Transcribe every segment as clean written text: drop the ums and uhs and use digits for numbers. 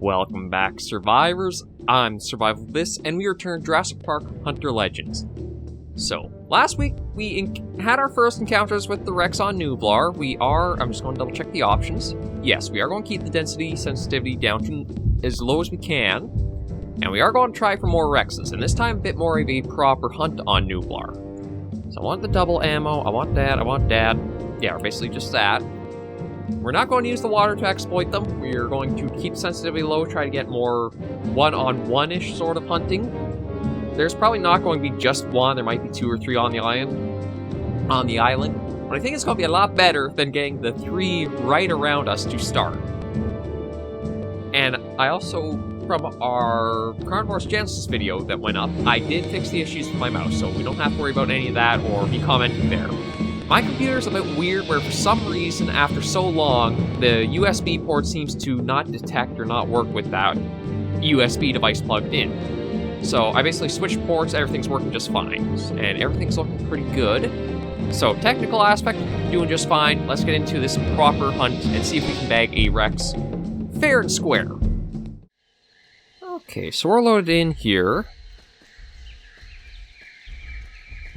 Welcome back, survivors. I'm SurvivalVis, and we returned Jurassic Park Hunter Legends. So, last week, we had our first encounters with the Rex on Nublar. I'm just going to double check the options. Yes, we are going to keep the density sensitivity down to as low as we can. And we are going to try for more Rexes, and this time a bit more of a proper hunt on Nublar. So I want the double ammo, I want that. Yeah, basically just that. We're not going to use the water to exploit them. We are going to keep sensitivity low, try to get more one-on-one-ish sort of hunting. There's probably not going to be just one. There might be 2 or 3 on the island. But I think it's going to be a lot better than getting the 3 right around us to start. And I also, from our Carnivores Genesis video that went up, I did fix the issues with my mouse, so we don't have to worry about any of that or me commenting there. My computer's a bit weird where for some reason, after so long, the USB port seems to not detect or not work with that USB device plugged in. So I basically switched ports, everything's working just fine, and everything's looking pretty good. So technical aspect, doing just fine. Let's get into this proper hunt and see if we can bag a Rex fair and square. Okay, so we're loaded in here.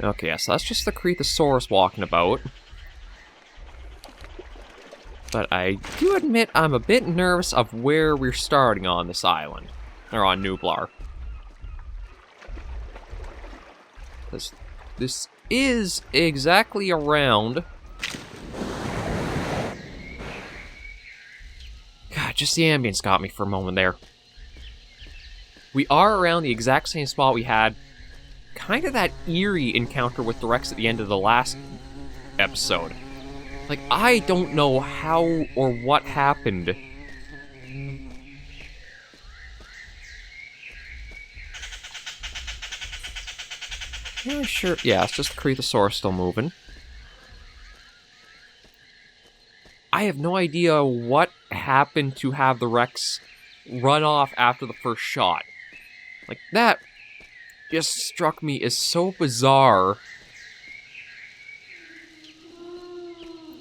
Okay, so that's just the Cretosaurus walking about. But I do admit I'm a bit nervous of where we're starting on this island. Or on Nublar. This is exactly around... God, just the ambience got me for a moment there. We are around the exact same spot we had kind of that eerie encounter with the Rex at the end of the last episode. Like, I don't know how or what happened. Yeah, sure. Yeah, it's just the Cretosaurus still moving. I have no idea what happened to have the Rex run off after the first shot. Like, that just struck me as so bizarre.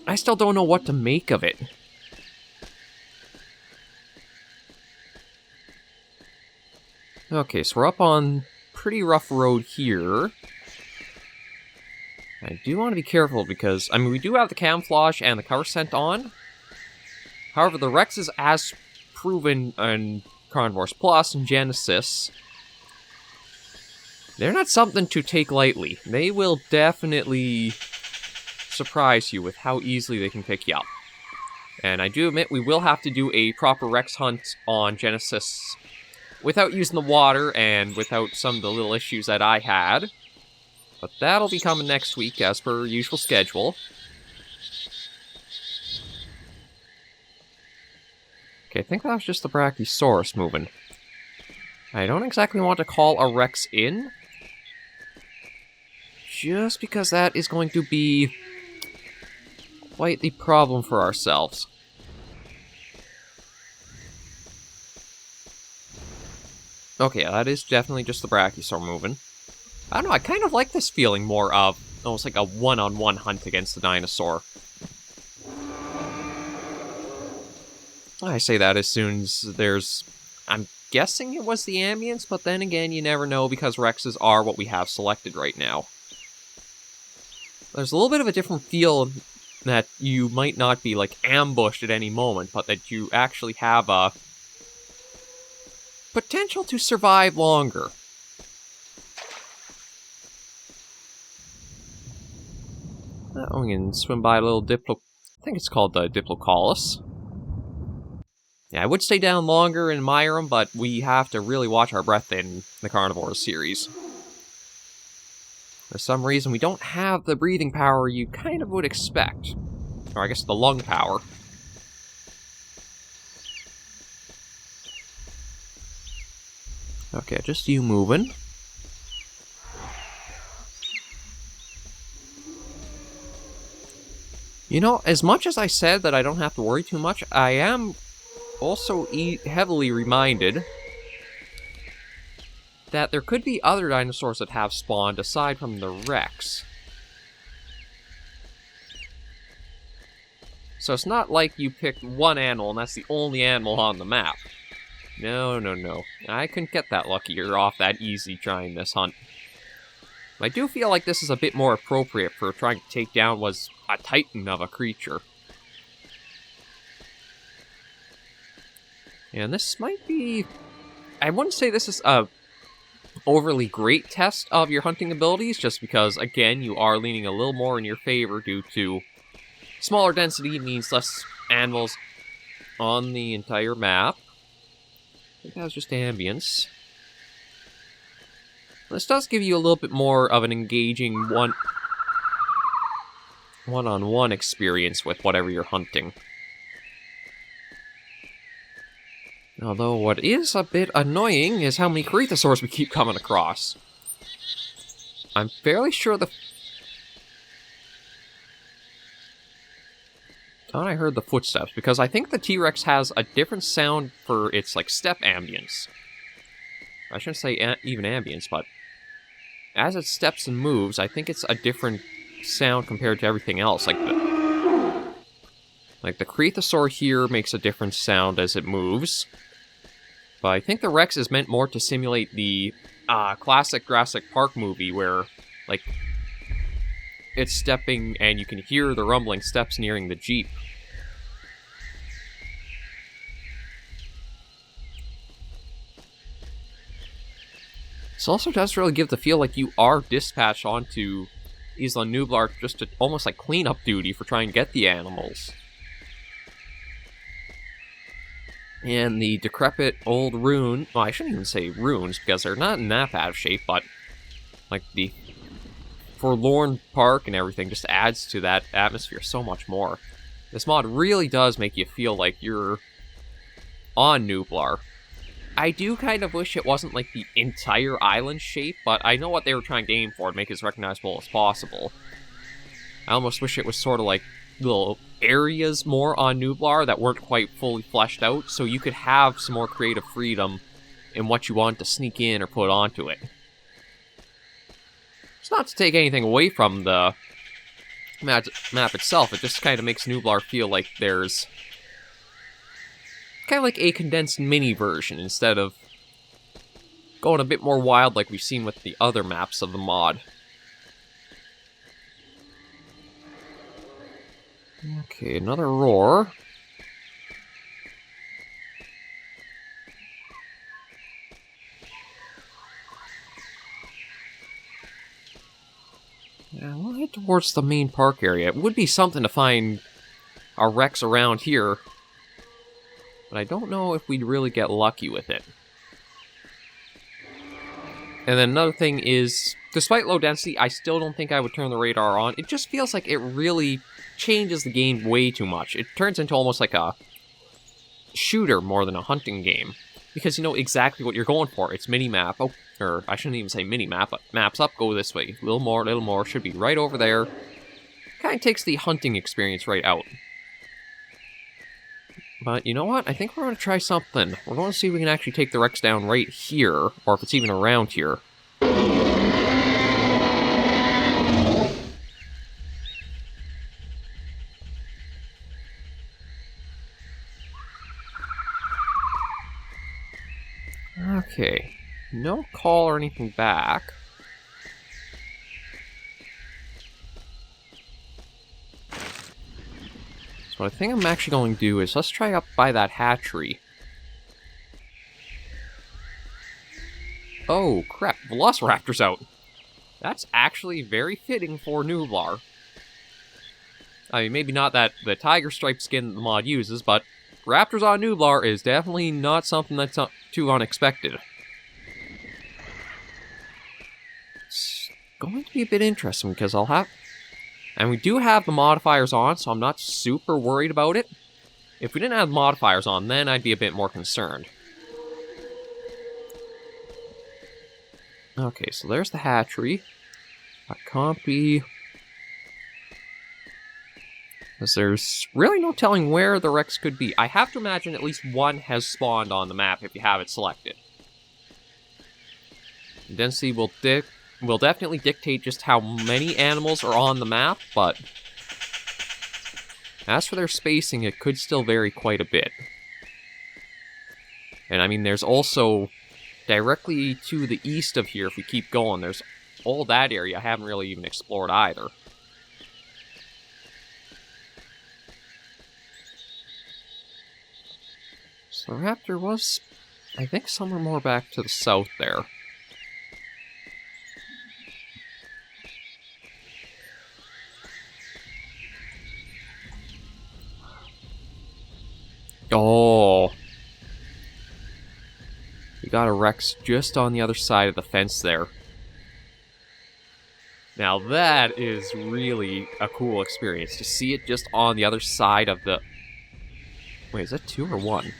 I still don't know what to make of it. Okay, so we're up on pretty rough road here. I do want to be careful because, I mean, we do have the camouflage and the cover scent on. However, the Rex is as proven in Carnivores Plus and Genesis. They're not something to take lightly. They will definitely surprise you with how easily they can pick you up. And I do admit we will have to do a proper Rex hunt on Genesis without using the water and without some of the little issues that I had. But that'll be coming next week as per usual schedule. Okay, I think that was just the Brachiosaurus moving. I don't exactly want to call a Rex in, just because that is going to be quite the problem for ourselves. Okay, that is definitely just the Brachiosaur moving. I don't know, I kind of like this feeling more of almost like a one-on-one hunt against the dinosaur. I say that as soon as there's... I'm guessing it was the ambience, but then again, you never know because Rexes are what we have selected right now. There's a little bit of a different feel that you might not be, like, ambushed at any moment, but that you actually have a potential to survive longer. Oh, we can swim by a little I think it's called the Diplocalus. Yeah, I would stay down longer and admire them, but we have to really watch our breath in the Carnivores series. For some reason, we don't have the breathing power you kind of would expect. Or I guess the lung power. Okay, just you moving. You know, as much as I said that I don't have to worry too much, I am also heavily reminded that there could be other dinosaurs that have spawned aside from the Rex. So it's not like you picked one animal and that's the only animal on the map. No, no, no. I couldn't get that lucky or off that easy trying this hunt. I do feel like this is a bit more appropriate for trying to take down was a titan of a creature. And this might be... I wouldn't say this is a overly great test of your hunting abilities, just because, again, you are leaning a little more in your favor due to smaller density means less animals on the entire map. I think that was just ambience. This does give you a little bit more of an engaging one-on-one experience with whatever you're hunting. Although what is a bit annoying is how many carnivores we keep coming across. I'm fairly sure thought I heard the footsteps, because I think the T-Rex has a different sound for its, like, step ambience. I shouldn't say even ambience, but as it steps and moves, I think it's a different sound compared to everything else. Like the Carnivore here makes a different sound as it moves. But I think the Rex is meant more to simulate the classic Jurassic Park movie where, like, it's stepping and you can hear the rumbling steps nearing the Jeep. This also does really give the feel like you are dispatched onto Isla Nublar just to almost like cleanup duty for trying to get the animals. And the decrepit old rune, well, I shouldn't even say runes because they're not in that bad of shape, but like the forlorn park and everything just adds to that atmosphere so much more. This mod really does make you feel like you're on Nublar. I do kind of wish it wasn't like the entire island shape, but I know what they were trying to aim for, to make it as recognizable as possible. I almost wish it was sort of like little areas more on Nublar that weren't quite fully fleshed out, so you could have some more creative freedom in what you want to sneak in or put onto it. It's not to take anything away from the map itself, it just kind of makes Nublar feel like there's kind of like a condensed mini version instead of going a bit more wild like we've seen with the other maps of the mod. Okay, another roar. Yeah, we'll head towards the main park area. It would be something to find a Rex around here, but I don't know if we'd really get lucky with it. And then another thing is, despite low density, I still don't think I would turn the radar on. It just feels like it really changes the game way too much. It turns into almost like a shooter more than a hunting game, because you know exactly what you're going for. It's mini-map, oh, or I shouldn't even say mini-map, but maps up, go this way. A little more, should be right over there. Kind of takes the hunting experience right out. But you know what? I think we're going to try something. We're going to see if we can actually take the Rex down right here, or if it's even around here. Okay. No call or anything back. So what I think I'm actually going to do is, let's try up by that hatchery. Oh, crap. Velociraptor's out. That's actually very fitting for Nublar. I mean, maybe not that the tiger stripe skin the mod uses, but raptors on Nublar is definitely not something that's too unexpected. It's going to be a bit interesting, because I'll have... And we do have the modifiers on, so I'm not super worried about it. If we didn't have the modifiers on, then I'd be a bit more concerned. Okay, so there's the hatchery. That can't be... because there's really no telling where the Rex could be. I have to imagine at least one has spawned on the map if you have it selected. Density will definitely dictate just how many animals are on the map, but as for their spacing, it could still vary quite a bit. And I mean, there's also directly to the east of here, if we keep going, there's all that area I haven't really even explored either. So the raptor was, I think, somewhere more back to the south there. Oh. We got a Rex just on the other side of the fence there. Now that is really a cool experience, to see it just on the other side of the... Wait, is that 2 or 1?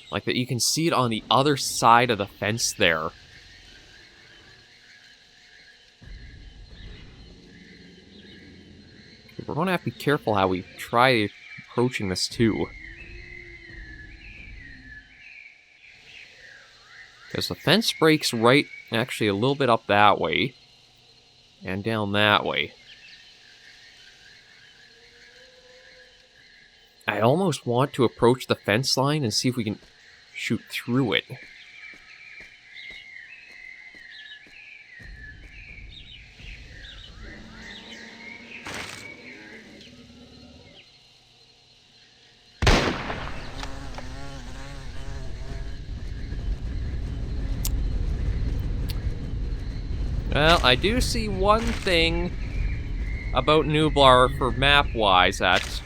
Like that you can see it on the other side of the fence there. Okay, we're going to have to be careful how we try approaching this too. Because the fence breaks right, actually a little bit up that way. And down that way. I almost want to approach the fence line and see if we can shoot through it. Well, I do see one thing about Nublar for map-wise that...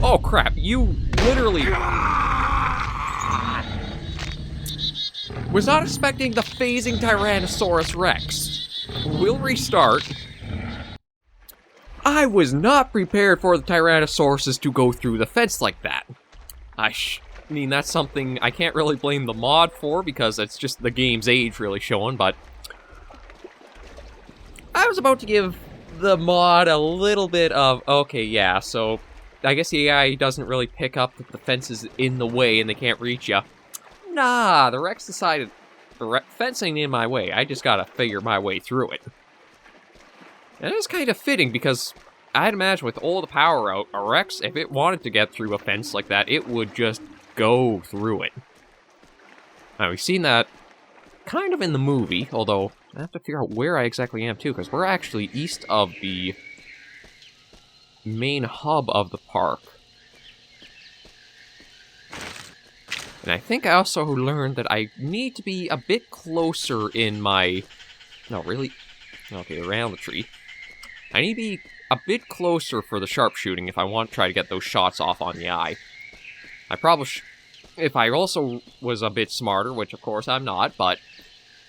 Oh crap, you literally... Was not expecting the phasing Tyrannosaurus Rex. We'll restart. I was not prepared for the Tyrannosauruses to go through the fence like that. I mean, that's something I can't really blame the mod for, because it's just the game's age really showing, but... I was about to give the mod a little bit of, okay, yeah, so... I guess the AI doesn't really pick up that the fence is in the way and they can't reach you. Nah, the Rex decided the fence ain't in my way. I just gotta figure my way through it. And it's kind of fitting because I'd imagine with all the power out, a Rex, if it wanted to get through a fence like that, it would just go through it. Now, we've seen that kind of in the movie, although I have to figure out where I exactly am too, because we're actually east of the main hub of the park. And I think I also learned that I need to be a bit closer in my... No, really? Okay, around the tree. I need to be a bit closer for the sharpshooting if I want to try to get those shots off on the eye. I probably if I also was a bit smarter, which of course I'm not, but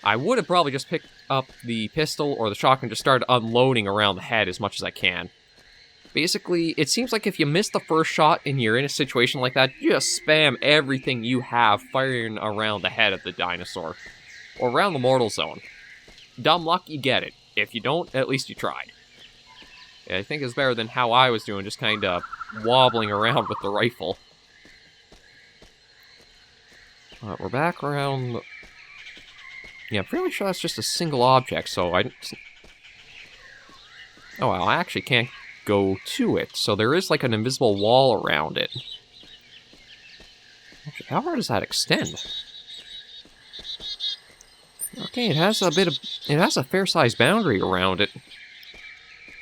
I would have probably just picked up the pistol or the shotgun and just started unloading around the head as much as I can. Basically, it seems like if you miss the first shot and you're in a situation like that, you just spam everything you have firing around the head of the dinosaur. Or around the mortal zone. Dumb luck, you get it. If you don't, at least you tried. Yeah, I think it's better than how I was doing, just kind of wobbling around with the rifle. We're back around... Yeah, I'm fairly sure that's just a single object, so I... Oh, well, I actually can't go to it, so there is like an invisible wall around it. Actually, how far does that extend? Okay, it has a fair-sized boundary around it.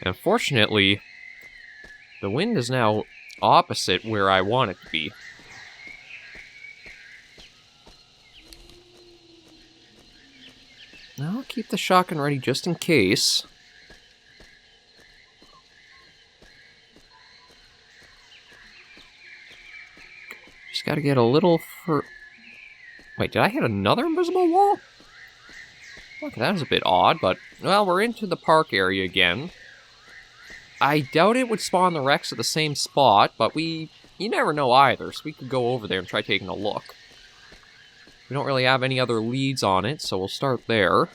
Unfortunately, the wind is now opposite where I want it to be. Now I'll keep the shotgun ready just in case. Just gotta get a little Wait, did I hit another invisible wall? Okay, that was a bit odd, but... Well, we're into the park area again. I doubt it would spawn the Rex at the same spot, but you never know either, so we could go over there and try taking a look. We don't really have any other leads on it, so we'll start there.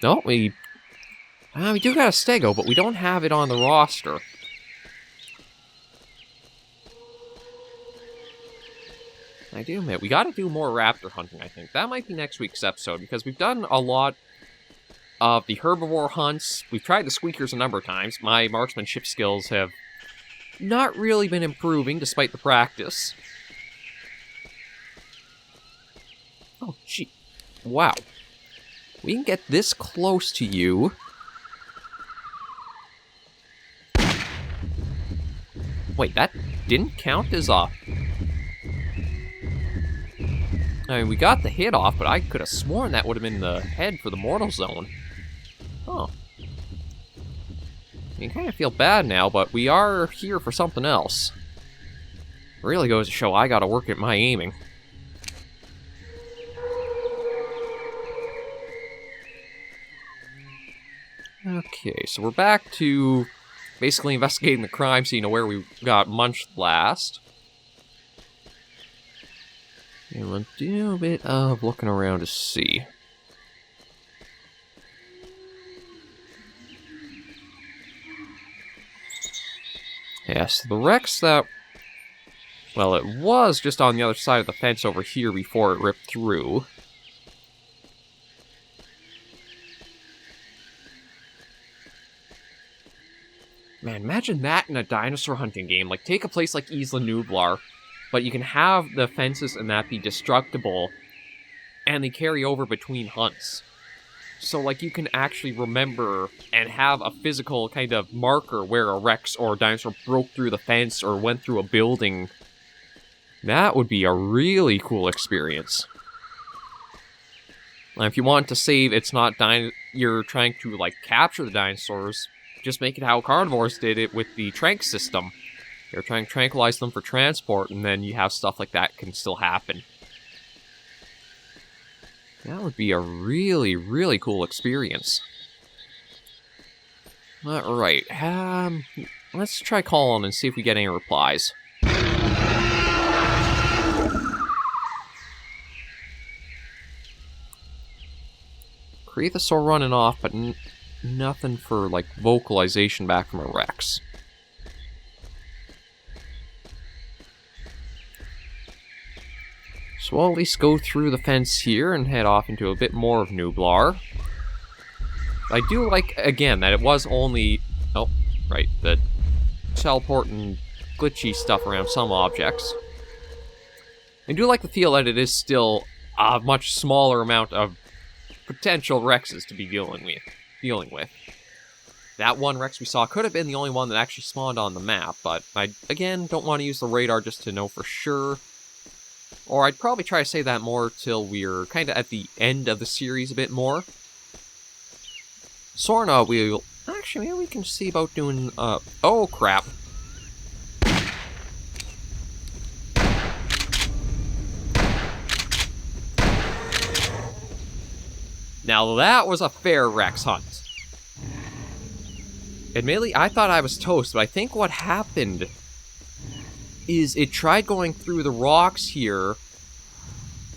No, we do got a stego, but we don't have it on the roster. I do admit, we gotta do more raptor hunting, I think. That might be next week's episode, because we've done a lot of the herbivore hunts. We've tried the squeakers a number of times. My marksmanship skills have not really been improving, despite the practice. Oh, gee. Wow. We can get this close to you. Wait, that didn't count as a... I mean, we got the hit off, but I could have sworn that would have been the head for the mortal zone. Oh. I kind of feel bad now, but we are here for something else. Really goes to show I gotta work at my aiming. Okay, so we're back to basically investigating the crime scene of where we got munched last. And we'll do a bit of looking around to see. Yes, the Rex that... Well, it was just on the other side of the fence over here before it ripped through. Man, imagine that in a dinosaur hunting game. Like, take a place like Isla Nublar, but you can have the fences and that be destructible, and they carry over between hunts. So, like, you can actually remember and have a physical kind of marker where a Rex or a dinosaur broke through the fence or went through a building. That would be a really cool experience. Now, if you want to save, it's not you're trying to, like, capture the dinosaurs, just make it how carnivores did it with the tranq system. You're trying to tranquilize them for transport, and then you have stuff like that can still happen. That would be a really, really cool experience. Alright, let's try calling and see if we get any replies. Creathosaur running off, but nothing for, like, vocalization back from a Rex. So we'll at least go through the fence here and head off into a bit more of Nublar. I do like, again, that it was only... Oh, right, the teleport and glitchy stuff around some objects. I do like the feel that it is still a much smaller amount of potential Rexes to be dealing with. That one Rex we saw could have been the only one that actually spawned on the map, but I, again, don't want to use the radar just to know for sure. Or I'd probably try to say that more till we're kind of at the end of the series a bit more. Sorna, we'll... Actually, maybe we can see about doing, oh, crap. Now that was a fair Rex hunt. Admittedly, I thought I was toast, but I think what happened is it tried going through the rocks here,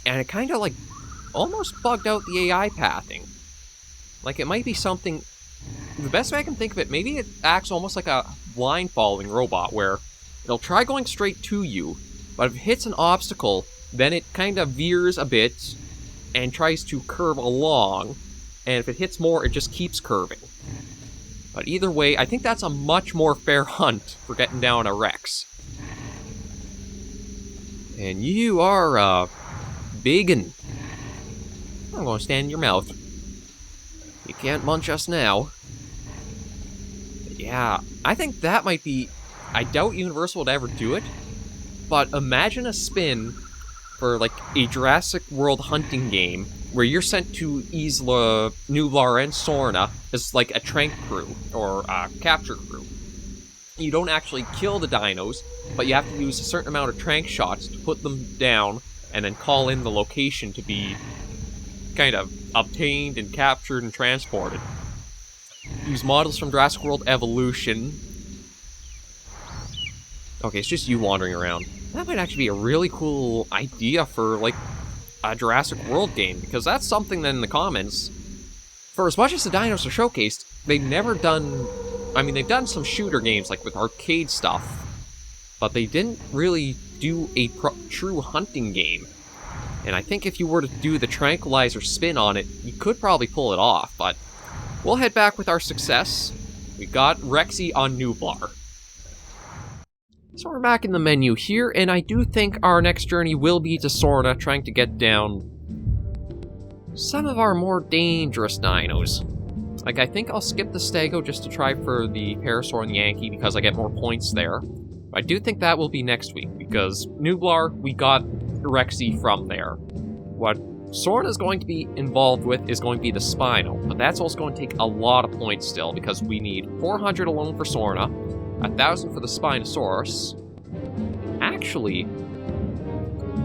and it kind of, like, almost bugged out the AI pathing. Like, it might be something... The best way I can think of it, maybe it acts almost like a blind-following robot, where it'll try going straight to you, but if it hits an obstacle, then it kind of veers a bit and tries to curve along, and if it hits more, it just keeps curving. But either way, I think that's a much more fair hunt for getting down a Rex. And you are, big and... I'm gonna stand in your mouth. You can't munch us now. But yeah, I think that might be... I doubt Universal would ever do it, but imagine a spin for, like, a Jurassic World hunting game where you're sent to Isla Nublar and Sorna as, like, a tranq crew, or a capture crew. You don't actually kill the dinos, but you have to use a certain amount of tranq shots to put them down, and then call in the location to be kind of obtained and captured and transported. Use models from Jurassic World Evolution. Okay, it's just you wandering around. That might actually be a really cool idea for, like, a Jurassic World game, because that's something that in the comments, for as much as the dinos are showcased, they've never done... I mean, they've done some shooter games, like with arcade stuff, but they didn't really do a true hunting game. And I think if you were to do the tranquilizer spin on it, you could probably pull it off, but we'll head back with our success. We got Rexy on Nublar. So we're back in the menu here, and I do think our next journey will be to Sorna, trying to get down some of our more dangerous dinos. Like, I think I'll skip the Stego just to try for the Parasaur and the Yankee because I get more points there. I do think that will be next week, because Nublar, we got Rexy from there. What Sorna is going to be involved with is going to be the Spinal, but that's also going to take a lot of points still, because we need 400 alone for Sorna, 1,000 for the Spinosaurus. Actually,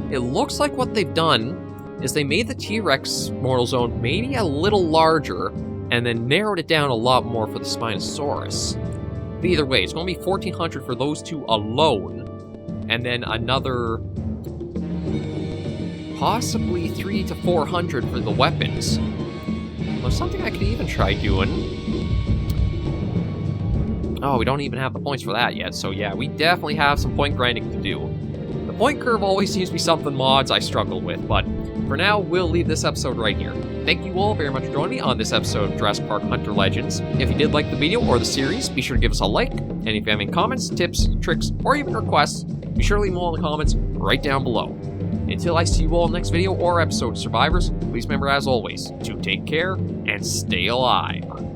it looks like what they've done is they made the T-Rex Mortal Zone maybe a little larger, and then narrowed it down a lot more for the Spinosaurus. But either way, it's going to be 1,400 for those two alone, and then another possibly 300 to 400 for the weapons. Well, something I could even try doing. Oh, we don't even have the points for that yet, so yeah, we definitely have some point grinding to do. The point curve always seems to be something mods I struggle with, but for now, we'll leave this episode right here. Thank you all very much for joining me on this episode of Jurassic Park Hunter Legends. If you did like the video or the series, be sure to give us a like, and if you have any comments, tips, tricks, or even requests, be sure to leave them all in the comments right down below. Until I see you all in the next video or episode, survivors, please remember as always, to take care and stay alive.